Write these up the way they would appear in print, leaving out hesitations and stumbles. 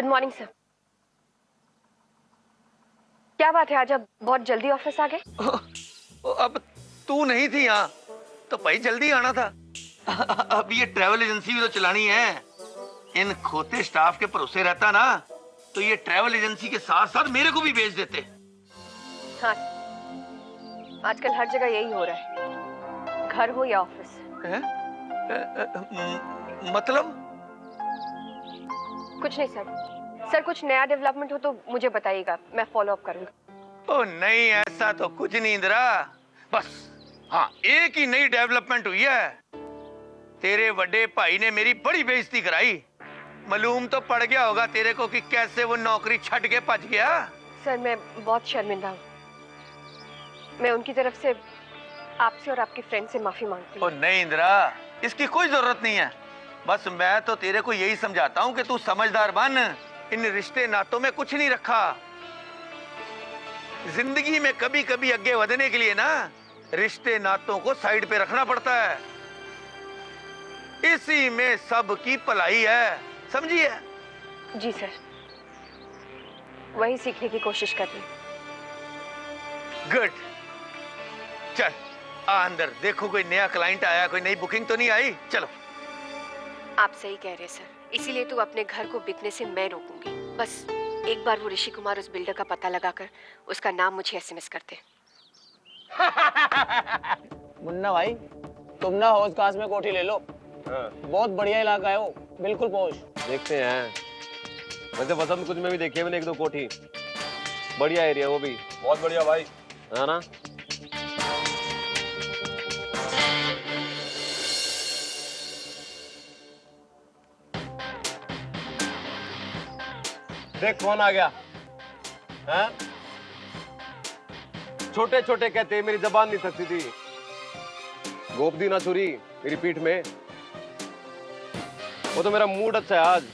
Good morning sir. क्या बात है, आज आप बहुत जल्दी ऑफिस आ गए? अब तू नहीं थी यहाँ तो भाई जल्दी आना था। अब ये ट्रैवल एजेंसी भी तो चलानी है। इन खोते स्टाफ के भरोसे रहता ना तो ये ट्रैवल एजेंसी के साथ साथ मेरे को भी भेज देते। हाँ, आजकल हर जगह यही हो रहा है, घर हो या ऑफिस। मतलब? कुछ नहीं सर। सर कुछ नया डेवलपमेंट हो तो मुझे बताइएगा, मैं फॉलो अप करूंगा। ओ नहीं, ऐसा तो कुछ नहीं इंदिरा। बस हाँ, एक ही नई डेवलपमेंट हुई है। तेरे बड़े भाई ने मेरी बड़ी बेइज्जती कराई। मालूम तो पड़ गया होगा तेरे को कि कैसे वो नौकरी छੱਡ के भज गया। सर मैं बहुत शर्मिंदा हूँ। मैं उनकी तरफ से आपसे और आपके फ्रेंड से माफी मांगती हूँ। ओ नहीं इंदिरा, इसकी कोई जरूरत नहीं है। बस मैं तो तेरे को यही समझाता हूँ कि तू समझदार बन। इन रिश्ते नातों में कुछ नहीं रखा। जिंदगी में कभी कभी आगे बढ़ने के लिए ना रिश्ते नातों को साइड पे रखना पड़ता है। इसी में सबकी भलाई है, समझिए? जी सर, वही सीखने की कोशिश कर रही हूँ। गुड। चल आ अंदर, देखो कोई नया क्लाइंट आया, कोई नई बुकिंग तो नहीं आई। चलो। आप सही कह रहे हैं सर, इसीलिए तो अपने घर को बिकने से मैं रोकूंगी। बस एक बार वो ऋषि कुमार उस बिल्डर का पता लगाकर उसका नाम मुझे एसएमएस कर दे। मुन्ना भाई, तुम ना हौज खास में कोठी ले लो। बहुत बढ़िया इलाका है वो, बिल्कुल पहुंच। देखते हैं। वैसे वसंत कुछ में भी देखी है मैंने एक दो कोठी। बढ़िया एरिया वो भी। बहुत बढ़िया भाई, है ना? देख कौन आ गया। हैं? छोटे छोटे कहते मेरी जबान नहीं थकती थी। गोपदी ना छुरी मेरी पीठ में। वो तो मेरा मूड अच्छा है आज,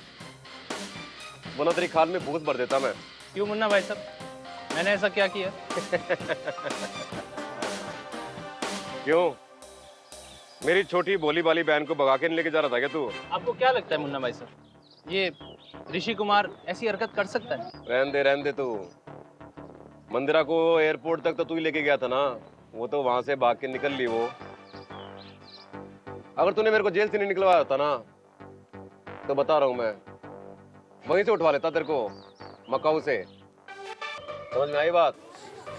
वरना तेरी खाल में भूस भर देता मैं। क्यों मुन्ना भाई साहब, मैंने ऐसा क्या किया? क्यों? मेरी छोटी भोली वाली बहन को भगा के नहीं लेके जा रहा था क्या तू? आपको क्या लगता है मुन्ना भाई साहब, ये ऋषि कुमार ऐसी हरकत कर सकता है? रहने दे तू। मंदिरा को एयरपोर्ट तक तो तू ही लेके गया था ना, वो तो वहां से भाग के निकल ली वो। अगर तूने मेरे को जेल से नहीं निकलवाया होता ना तो बता रहा हूं मैं वहीं से उठवा लेता तेरे को, मकाऊ से। समझ में आई बात?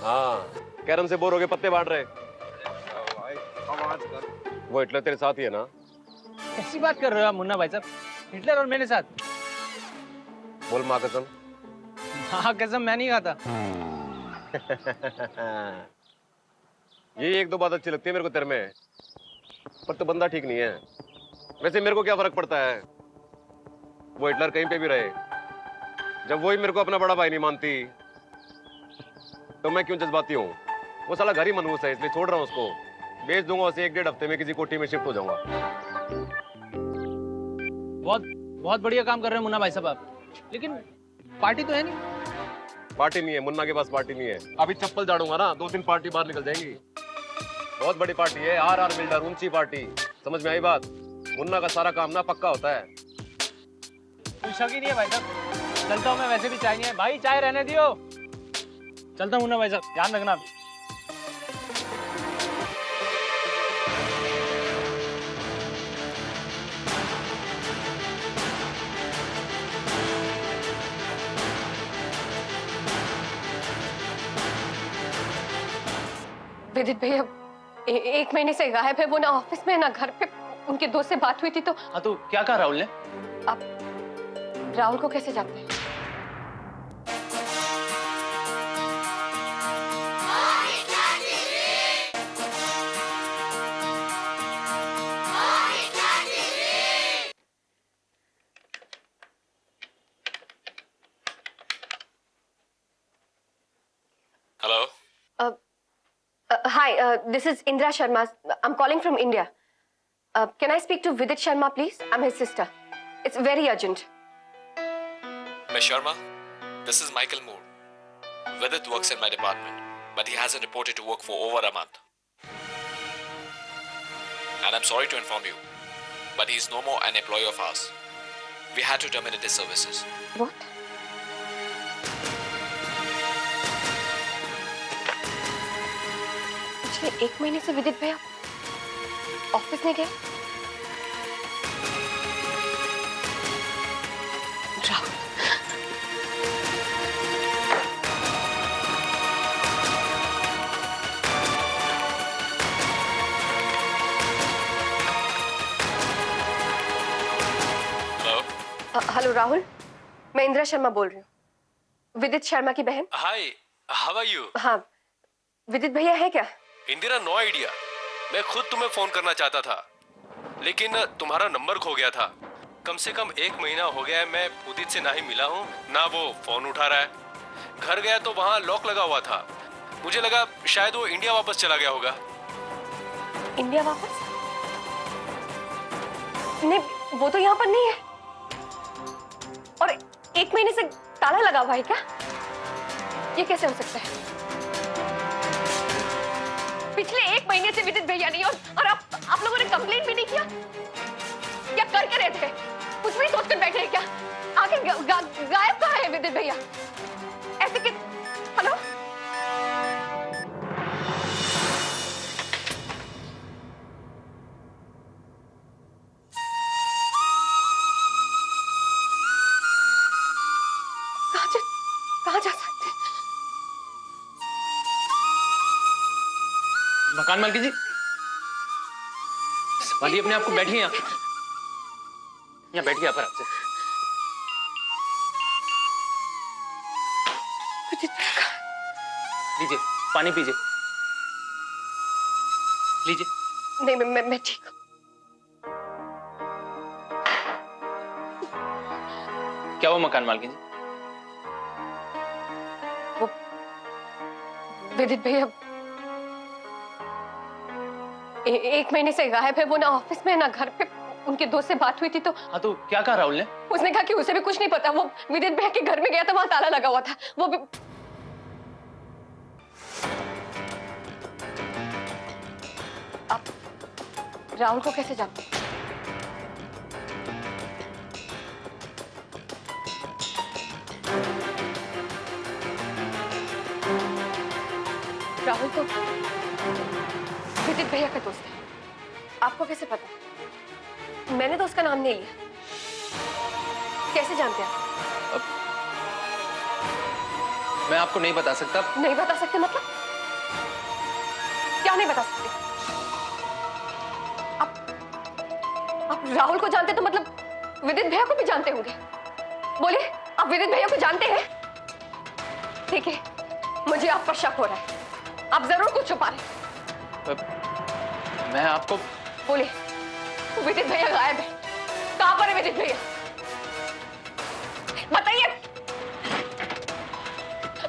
हाँ, कैरम से बोर हो गए, पत्ते बांट रहे। वो हिटलर तेरे साथ ही है ना? कैसी बात कर रहे हो आप मुन्ना भाई साहब? हिटलर और मेरे साथ? बोल माँ कसम। हाँ कसम, मैं नहीं खाता। ये एक दो बात अच्छी लगती है मेरे को तेरे में, पर तो बंदा ठीक नहीं है। वैसे मेरे को क्या फर्क पड़ता है, वो हिटलर कहीं पे भी रहे। जब वही मेरे को अपना बड़ा भाई नहीं मानती तो मैं क्यों जज्बाती हूँ? वो साला घर ही मनहूस है, इसलिए छोड़ रहा हूँ उसको। बेच दूंगा उसे, 1-1.5 हफ्ते में किसी कोठी में शिफ्ट हो जाऊंगा। बहुत बहुत बढ़िया काम कर रहे हैं मुन्ना भाई साहब आप, लेकिन पार्टी तो है नहीं। पार्टी नहीं है, मुन्ना के पास पार्टी नहीं है। अभी चप्पल झाड़ूंगा ना, 2-3 पार्टी बाहर निकल जाएंगी। बहुत बड़ी पार्टी है, RR बिल्डर, ऊंची पार्टी। समझ में आई बात? मुन्ना का सारा काम ना पक्का होता है। कोई शक ही नहीं है भाई साहब। चलता हूँ मैं, वैसे भी चाय नहीं है भाई, चाय रहने दियो। चलता हूँ मुन्ना भाई साहब, ध्यान रखना। विदित भैया 1 महीने से गायब है, वो ना ऑफिस में ना घर पे। उनके दोस्त से बात हुई थी तो। हाँ तो क्या कहा राहुल ने? आप राहुल को कैसे जानते हैं? Hello. Hi, this is Indra Sharma. I'm calling from India. Can I speak to Vidit Sharma, please? I'm his sister. It's very urgent. Ms. Sharma, this is Michael Moore. Vidit works in my department, but he hasn't reported to work for over a month. And I'm sorry to inform you, but he's no more an employee of ours. We had to terminate his services. What? पिछले 1 महीने से विदित भैया office नहीं गए। Rahul, hello. Hello Rahul, मैं इंदिरा शर्मा बोल रही हूँ, विदित शर्मा की बहन। Hi, how are you? हाँ, विदित भैया है क्या? Indira, no idea. मैं खुद तुम्हें फोन करना चाहता था, लेकिन तुम्हारा नंबर खो गया था। कम से कम 1 महीना हो गया है मैं उदित से ना ही मिला हूँ, ना वो फोन उठा रहा है। घर गया तो वहाँ लॉक लगा हुआ था। मुझे लगा शायद वो इंडिया वापस चला गया होगा। इंडिया वापस? नहीं, वो तो यहाँ पर नहीं है। और 1 महीने से ताला लगा हुआ है क्या? ये कैसे हो सकता है? पिछले 1 महीने से विदित भैया नहीं, और आप लोगों ने कंप्लेंट भी नहीं किया? क्या करके रहते हैं? कुछ भी सोचकर बैठे हैं क्या? आखिर गायब कहाँ है विदित भैया? ऐसे कि हेलो, कहाँ जा सकते हैं? मकान मालकिन जी, संभालिए अपने आप को, बैठिए यहाँ बैठिए यहाँ पर आपसे। लीजिए पानी पीजिए, लीजिए। नहीं, मैं ठीक हूँ। क्या हुआ मकान मालकिन जी? वो विदित भैया 1 महीने से गायब है। वो ना ऑफिस में ना घर पे। उनके दोस्त से बात हुई थी तो हाँ, तो क्या कहा राहुल ने? उसने कहा कि उसे भी कुछ नहीं पता। वो विदित भैया के घर में गया था, वहां ताला लगा हुआ था। वो भी आप राहुल को कैसे जानते हैं? राहुल तो विदित भैया का दोस्त है। आपको कैसे पता? मैंने तो उसका नाम नहीं लिया। कैसे जानते हैं आप? मैं आपको नहीं बता सकता। नहीं बता सकते मतलब? क्या नहीं बता सकते? आप राहुल को जानते तो मतलब विदित भैया को भी जानते होंगे। बोलिए, आप विदित भैया को जानते हैं? देखिए, मुझे आप पर शक हो रहा है। आप जरूर कुछ छुपा रहे हैं। मैं आपको बोलिए, विदित भैया गायब है। कहां पर है विदित भैया? बताइए।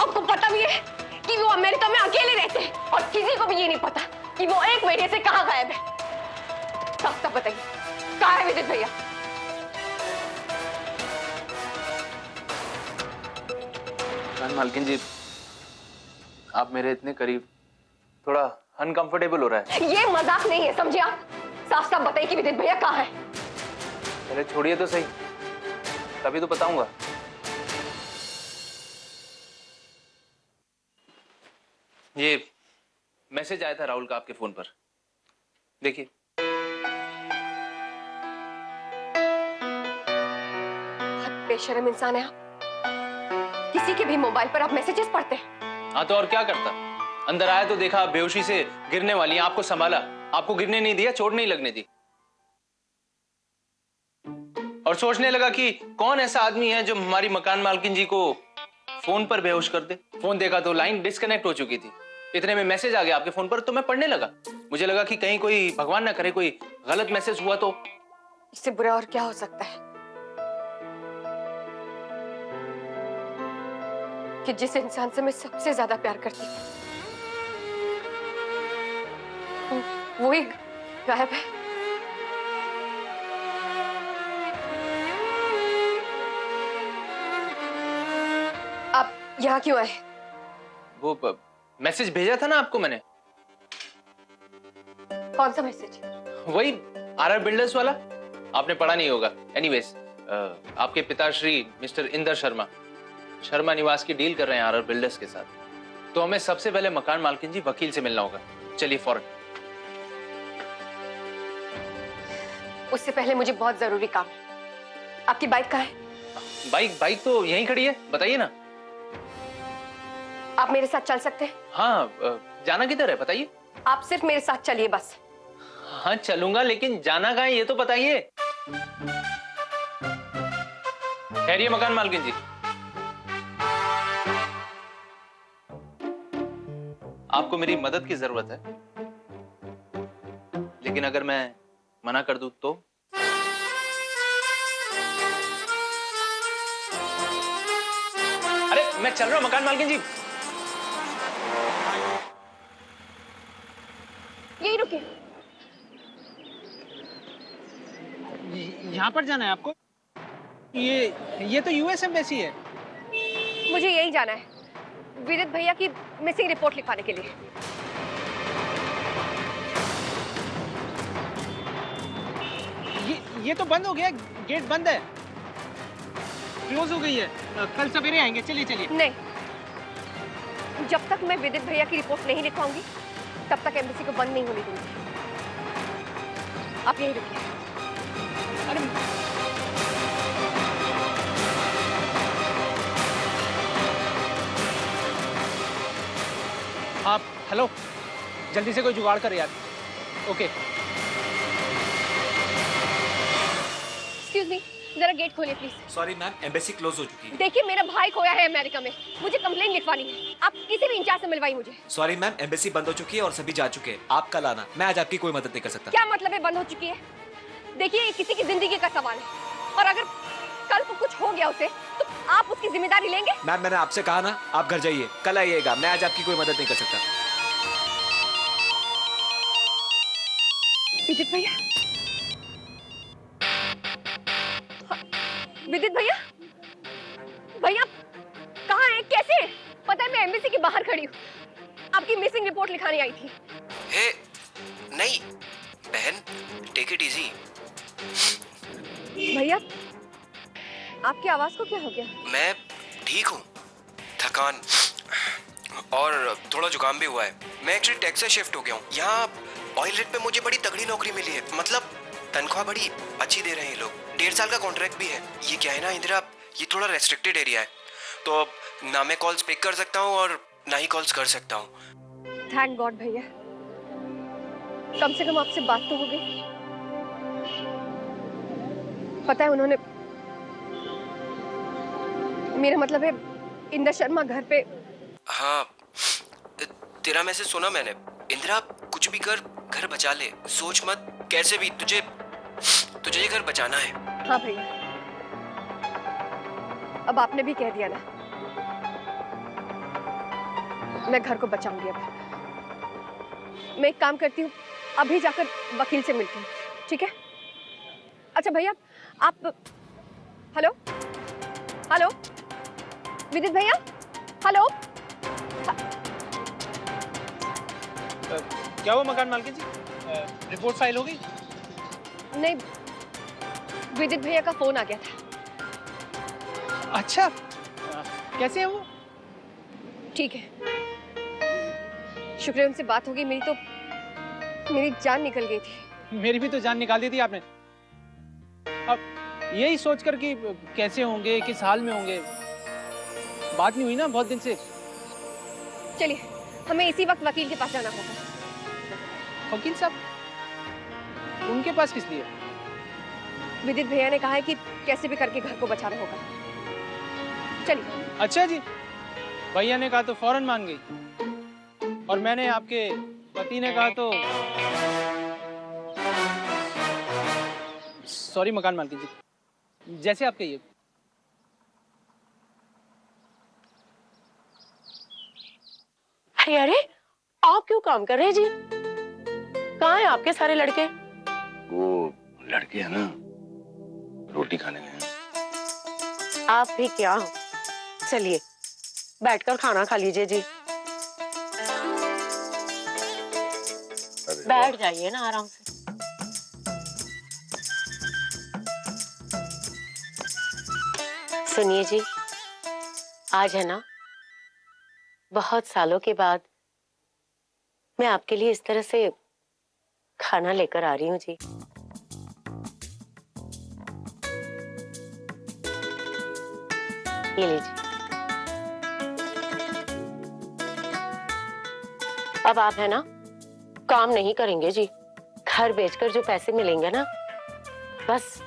आपको पता भी है कि वो अमेरिका में अकेले रहते हैं, और किसी को भी ये नहीं पता कि वो 1 महीने से कहां गायब है। साफ साफ बताइए, कहां है विदित भैया? मालकिन जी, आप मेरे इतने करीब, थोड़ा अनकंफर्टेबल हो रहा है। ये मजाक नहीं है, समझे आप? साफ साफ बताइए कि विदित भैया कहां है। पहले छोड़िए तो सही, तभी तो बताऊंगा। ये मैसेज आया था राहुल का आपके फोन पर, देखिए। बेशर्म इंसान है आप। किसी के भी मोबाइल पर आप मैसेजेस पढ़ते हैं? हाँ, तो और क्या करता? अंदर आया तो देखा आप बेहोशी से गिरने वाली हैं, आपको संभाला, आपको गिरने नहीं दिया, चोट नहीं लगने दी, और सोचने लगा कि कौन ऐसा आदमी है जो हमारी मकान मालकिन जी को फोन पर बेहोश कर दे। फोन देखा तो लाइन डिस्कनेक्ट हो चुकी थी। इतने में मैसेज आ गया आपके फोन पर, तो मैं पढ़ने लगा। मुझे लगा कि कहीं कोई, भगवान ना करे, कोई गलत मैसेज हुआ तो। इससे बुरा और क्या हो सकता है कि जिस इंसान से मैं सबसे ज्यादा प्यार करती हूँ वो ही गायब है। आप यहाँ क्यों आए? वो मैसेज भेजा था ना आपको मैंने। कौन सा मैसेज? वही आरआर बिल्डर्स वाला, आपने पढ़ा नहीं होगा। एनीवेज, आपके पिताश्री मिस्टर इंदर शर्मा निवास की डील कर रहे हैं आरआर बिल्डर्स के साथ। तो हमें सबसे पहले मकान मालकिन जी वकील से मिलना होगा। चलिए फौरन। उससे पहले मुझे बहुत जरूरी काम है। आपकी बाइक कहाँ है? बाइक तो यहीं खड़ी है, बताइए ना। आप मेरे साथ चल सकते हैं? हाँ, जाना किधर है बताइए। आप सिर्फ मेरे साथ चलिए बस। हाँ चलूंगा, लेकिन जाना कहाँ है ये तो बताइए। ठहरिए मकान मालकिन जी, आपको मेरी मदद की जरूरत है, लेकिन अगर मैं मना कर दूं तो? अरे मैं चल रहा हूं मकान मालकिन जी। यही रुकिए। यहाँ पर जाना है आपको? ये तो यूएस एम्बेसी है। मुझे यही जाना है, विदित भैया की मिसिंग रिपोर्ट लिखवाने के लिए। ये तो बंद हो गया, गेट बंद है, क्लोज हो गई है। कल सवेरे आएंगे, चलिए चलिए। नहीं, जब तक मैं विदित भैया की रिपोर्ट नहीं लिखवाऊंगी तब तक एम्बेसी को बंद नहीं होने दूंगी। आप यही रुकिए। अरे आप, हेलो, जल्दी से कोई जुगाड़ कर यार। ओके। एक्सक्यूज मी, जरा गेट खोलिए please. Sorry ma'am, embassy close हो चुकी है। देखिए मेरा भाई खोया है अमेरिका में, मुझे कंप्लेंट लिखवानी है। आप किसी भी इंचार्ज से मिलवाइए मुझे। सॉरी मैम, एम्बेसी बंद हो चुकी है और सभी जा चुके हैं। आप कल आना, मैं आज आपकी कोई मदद नहीं कर सकता। क्या मतलब है बंद हो चुकी है? देखिए ये किसी की जिंदगी का सवाल है, और अगर कल को कुछ हो गया उसे तो आप उसकी जिम्मेदारी लेंगे? मैम मैंने आपसे कहा ना, आप घर जाइए, कल आइएगा। मैं आज आपकी कोई मदद नहीं कर सकता। विदित भैया, विदित भैया, भैया कहाँ हैं, कैसे हैं? पता है मैं एम्बेसी के बाहर खड़ी हूँ, आपकी मिसिंग रिपोर्ट लिखाने आई थी। हे, नहीं बहन, टेक इट इजी। भैया आपकी आवाज को क्या हो गया? मैं ठीक हूँ, थकान और थोड़ा जुकाम भी हुआ है। मैं एक्चुअली टेक्स से शिफ्ट हो गया हूँ। यहाँ ऑयल रिग पे मुझे बड़ी तगड़ी नौकरी मिली है, मतलब तनख्वाह बड़ी अच्छी दे रहे हैं लोग। 1.5 साल का कॉन्ट्रैक्ट भी है। ये क्या है ना इंदिरा, ये थोड़ा रेस्ट्रिक्टेड एरिया है, तो ना मैं कॉल्स पिक कर सकता हूँ और ना ही कॉल्स कर सकता हूँ। थैंक गॉड भैया, कम से कम आपसे बात तो हो गई। पता है उन्होंने, मेरा मतलब है इंदिरा शर्मा घर पे। हाँ, तेरा मैसेज सुना मैंने। इंदिरा कुछ भी कर, घर बचा ले, सोच मत कैसे भी, तुझे ये घर बचाना है। हाँ भैया, अब आपने भी कह दिया ना, मैं घर को बचाऊंगी। अब मैं एक काम करती हूँ, अभी जाकर वकील से मिलती हूँ, ठीक है? अच्छा भैया आप, हेलो हेलो विदित भैया, हेलो। क्या हुआ मकान मालकिन जी, रिपोर्ट फाइल हो गई? नहीं, विदित भैया का फोन आ गया था। अच्छा, कैसे है वो? ठीक है, शुक्र है उनसे बात हो गई। मेरी जान निकल गई थी। मेरी भी तो जान निकाल दी थी आपने। अब यही सोचकर कि कैसे होंगे, किस हाल में होंगे, बात नहीं हुई ना बहुत दिन से। चलिए, हमें इसी वक्त वकील के पास जाना होगा। वकील साहब, उनके पास किस लिए? विदित भैया ने कहा है कि कैसे भी करके घर को बचाना होगा। चलिए। अच्छा जी, भैया ने कहा तो फौरन मान गई, और मैंने आपके पति ने कहा तो सॉरी मकान मालकिन जी, जैसे आप कहिए। अरे आप क्यों काम कर रहे हैं जी? कहाँ हैं आपके सारे लड़के? वो लड़के हैं ना, रोटी खाने गए हैं। आप भी क्या, चलिए बैठकर खाना खा लीजिए जी। बैठ जाइए ना आराम से। सुनिए जी, आज है ना, बहुत सालों के बाद मैं आपके लिए इस तरह से खाना लेकर आ रही हूँ जी। ये लीजिए। अब आप है ना काम नहीं करेंगे जी। घर बेचकर जो पैसे मिलेंगे ना, बस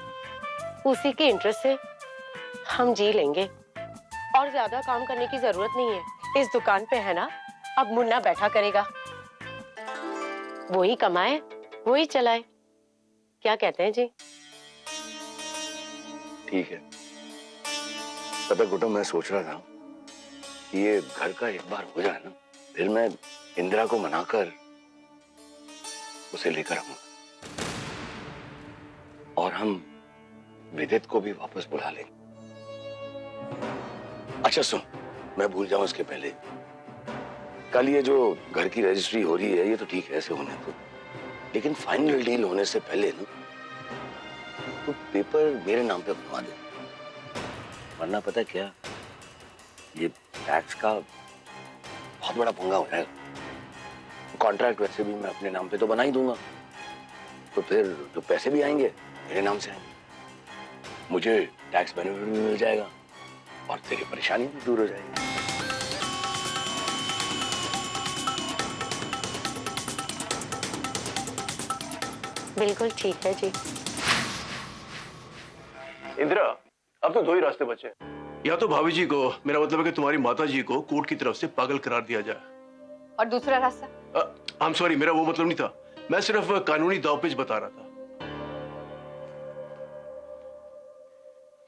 उसी के इंटरेस्ट से हम जी लेंगे और ज्यादा काम करने की जरूरत नहीं है। इस दुकान पे है ना अब मुन्ना बैठा करेगा, वही कमाए वही चलाए। क्या कहते हैं जी? ठीक है। पता कुटुंब, मैं सोच रहा था ये घर का एक बार हो जाए ना, फिर मैं इंदिरा को मनाकर उसे लेकर आऊंगा और हम विदित को भी वापस बुला लेंगे। अच्छा सुन, मैं भूल जाऊं इसके पहले, कल ये जो घर की रजिस्ट्री हो रही है ये तो ठीक है, ऐसे होने तो, लेकिन फाइनल डील होने से पहले ना तो पेपर मेरे नाम पे बनवा दे, वरना पता क्या, ये टैक्स का बहुत बड़ा पंगा हो जाएगा। कॉन्ट्रैक्ट वैसे भी मैं अपने नाम पे तो बना ही दूंगा, तो फिर जो पैसे भी आएंगे मेरे नाम से आएंगे, मुझे टैक्स बेनिफिट भी मिल जाएगा और तेरी परेशानी भी दूर हो जाएगी। बिल्कुल ठीक है जी। इंदिरा, अब तो दो ही रास्ते बचे हैं। या तो भाभी जी को, मेरा मतलब है कि तुम्हारी माता जी को कोर्ट की तरफ से पागल करार दिया जाए, और दूसरा रास्ता? आई एम सॉरी, मेरा वो मतलब नहीं था, मैं सिर्फ कानूनी दावपेच बता रहा था।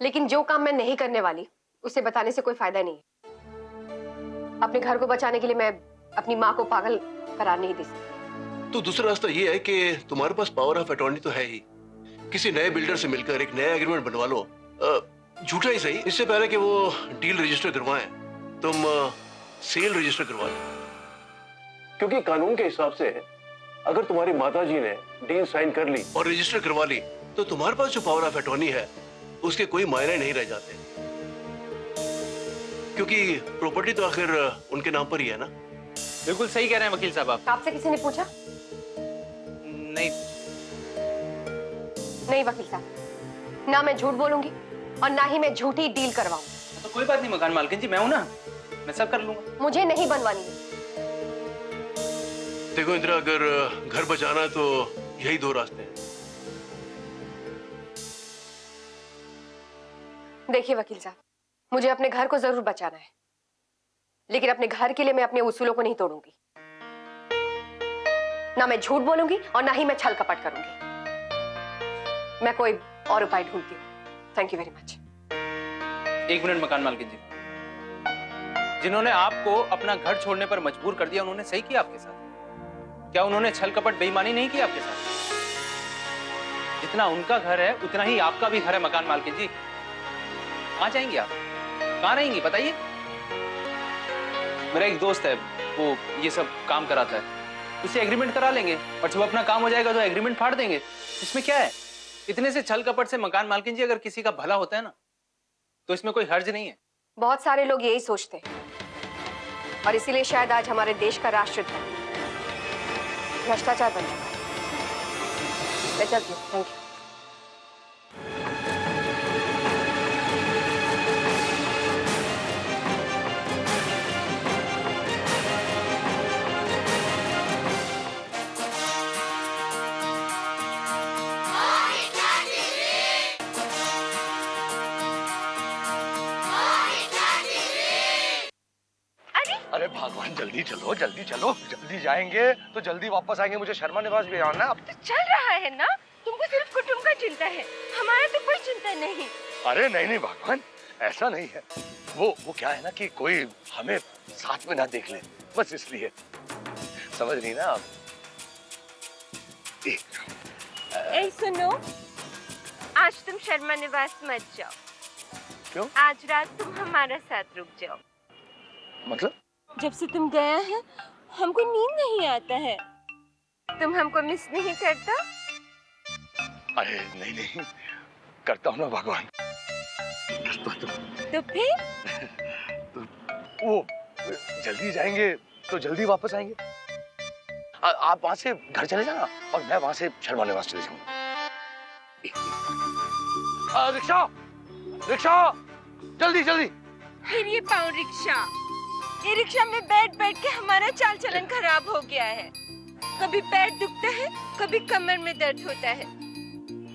लेकिन जो काम मैं नहीं करने वाली उसे बताने से कोई फायदा नहीं है। अपने घर को बचाने के लिए मैं अपनी माँ को पागल करार नहीं दे सकती। तो दूसरा रास्ता ये है कि तुम्हारे पास पावर ऑफ अटॉर्नी तो है ही, किसी नए बिल्डर से मिलकर एक नया एग्रीमेंट बनवा लो, झूठा ही सही, इससे पहले कि वो डील रजिस्टर करवाएं तुम सेल रजिस्टर करवा लो। क्योंकि कानून के हिसाब से अगर तुम्हारी माता जी ने डील साइन कर ली और रजिस्टर करवा ली तो तुम्हारे पास जो पावर ऑफ अटॉर्नी है उसके कोई मायने नहीं रह जाते, क्योंकि प्रॉपर्टी तो आखिर उनके नाम पर ही है ना। बिल्कुल सही कह रहे हैं वकील साहब आप। आपसे किसी ने पूछा? नहीं नहीं वकील साहब, ना मैं झूठ बोलूंगी और ना ही मैं झूठी डील करवाऊंगी। तो कोई बात नहीं मकान मालकिन जी, मैं हूं ना, मैं सब कर लूंगा। मुझे नहीं बनवानी। देखो इंदिरा, अगर घर बचाना है तो यही दो रास्ते हैं। देखिए वकील साहब, मुझे अपने घर को जरूर बचाना है, लेकिन अपने घर के लिए मैं अपने उसूलों को नहीं तोड़ूंगी। ना मैं झूठ बोलूंगी और ना ही मैं छल कपट करूंगी। मैं कोई और उपाय ढूंढती हूँ। Thank you very much. एक मिनट मकान मालकिन जी, जिन्होंने आपको अपना घर छोड़ने पर मजबूर कर दिया उन्होंने सही किया आपके साथ? क्या उन्होंने छल कपट बेईमानी नहीं की आपके साथ? जितना उनका घर है उतना ही आपका भी घर है मकान मालकिन जी। कहाँ जाएंगी आप, कहाँ रहेंगी बताइए? मेरा एक दोस्त है, वो ये सब काम कराता है, उससे एग्रीमेंट करा लेंगे और जब अपना काम हो जाएगा तो एग्रीमेंट फाड़ देंगे। इसमें क्या है? इतने से छल कपट से मकान मालकिन जी अगर किसी का भला होता है ना तो इसमें कोई हर्ज नहीं है। बहुत सारे लोग यही सोचते हैं और इसीलिए शायद आज हमारे देश का राष्ट्रध्वज भ्रष्टाचार बन चुका है। मैं चलती हूँ। Thank you. अरे भगवान, जल्दी चलो जल्दी चलो, जल्दी जाएंगे तो जल्दी वापस आएंगे, मुझे शर्मा निवास भी आना। अब तो चल रहा है ना, तुमको सिर्फ कुटुंब का चिंता है, हमारा तो कोई चिंता नहीं। अरे नहीं नहीं भगवान, ऐसा नहीं है, वो क्या है ना कि कोई हमें साथ में ना देख ले, बस इसलिए, समझ रही ना आप? ए सुनो, आज तुम शर्मा निवास मत जाओ। क्यों? आज रात तुम हमारे साथ रुक जाओ। मतलब? जब से तुम गया है हमको नींद नहीं आता है। तुम हमको मिस नहीं करता? अरे नहीं नहीं, करता हूँ ना भगवान। तो फिर? वो जल्दी जाएंगे तो जल्दी वापस आएंगे। आप वहां से घर चले जाना और मैं वहां से शर्मा निवास चले जाऊंगा। रिक्शा रिक्शा जल्दी जल्दी। फिर ये पाउं रिक्शा, ये रिक्शा में बैठ बैठ के हमारा चाल चलन खराब हो गया है। कभी पैर दुखता है, कभी कमर में दर्द होता है।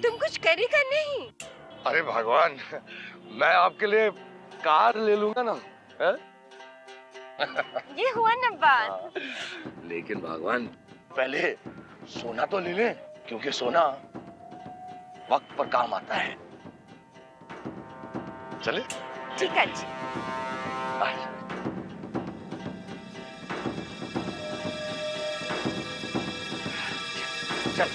तुम कुछ करेगा नहीं? अरे भगवान, मैं आपके लिए कार ले लूंगा ना, है? ये हुआ ना बात। लेकिन भगवान पहले सोना तो ले ले, क्योंकि सोना वक्त पर काम आता है। चले? ठीक है जी। चल।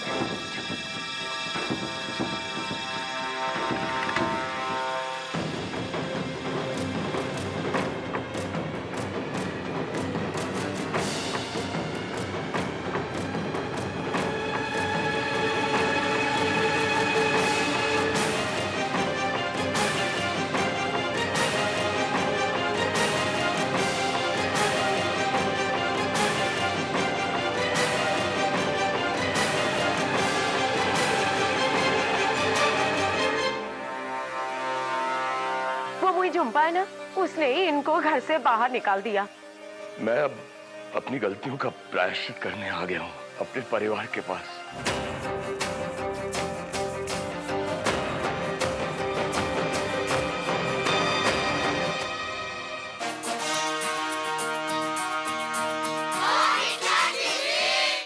झुम्पा है ना, उसने ही इनको घर से बाहर निकाल दिया। मैं अब अपनी गलतियों का प्रायश्चित करने आ गया हूँ अपने परिवार के पास।